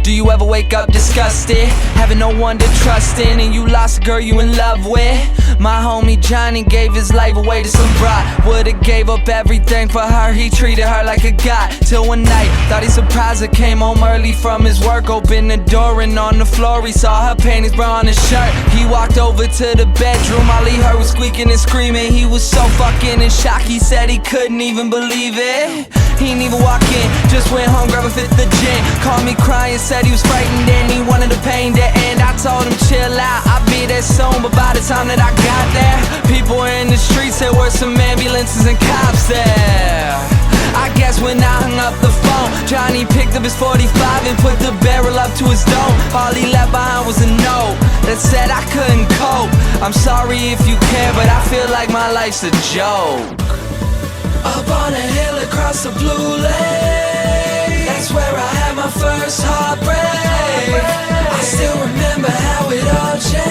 Do you ever wake up disgusted, having no one to trust in, and you lost a girl you in love with? My homie Johnny gave his life away to some bride. Would've gave up everything for her, he treated her like a god. Till one night, thought he surprised her, came home early from his work, opened the door and on the floor he saw her panties, bra on his shirt. He walked over to the bedroom, all he heard was squeaking and screaming. He was so fucking in shock, he said he couldn't even believe it. He didn't even walk in, just went home, grabbed a fifth of gin. Called me crying, said he was frightened and he wanted the pain to end. I told him chill out, I'll be there soon, but by the time that I got there, people were in the streets, there were some ambulances and cops there. I guess when I hung up the phone, Johnny picked up his 45 and put the barrel up to his dome. All he left behind was a note that said I couldn't cope. I'm sorry if you care, but I feel like my life's a joke. Up on a hill across the blue lake, that's where I had my first heartbreak. I still remember how it all changed.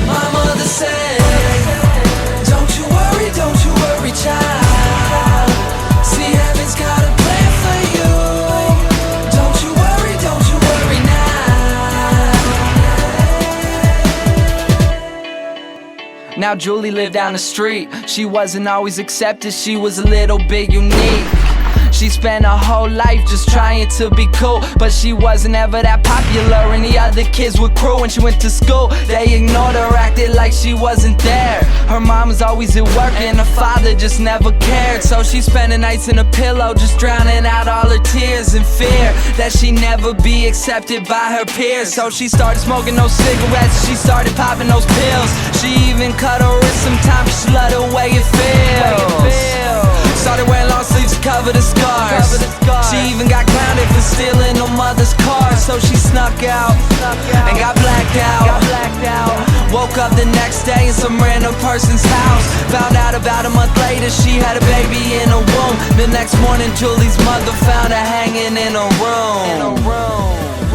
My mother said, don't you worry, child. See, heaven's got a plan for you. Don't you worry now. Now Julie lived down the street. She wasn't always accepted, she was a little bit unique. She spent her whole life just trying to be cool, but she wasn't ever that popular and the other kids were cruel. When she went to school, they ignored her, acted like she wasn't there. Her mom was always at work and her father just never cared. So she spent the nights in a pillow, just drowning out all her tears in fear that she'd never be accepted by her peers. So she started smoking those cigarettes, she started popping those pills. She even cut her wrist sometimes, she loved the way it feels. Started wearing long sleeves to cover the scars. She even got grounded for stealing her mother's car. So she snuck out and got blacked out. Woke up the next day in some random person's house. Found out about a month later she had a baby in her womb. The next morning Julie's mother found her hanging in her room.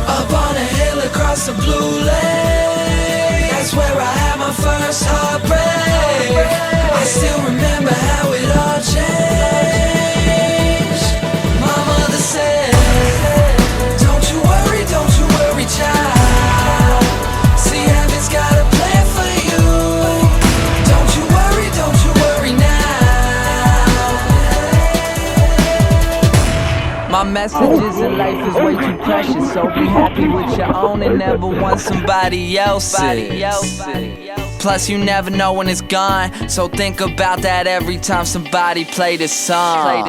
Up on a hill across the blue lake, that's where I had my first heartbreak. I still remember how it all changed. My mother said, don't you worry, child. See, heaven's got a plan for you. Don't you worry now. My messages in life is way too precious, so be happy with your own and never want somebody else's. Plus you never know when it's gone, so think about that every time somebody play this song.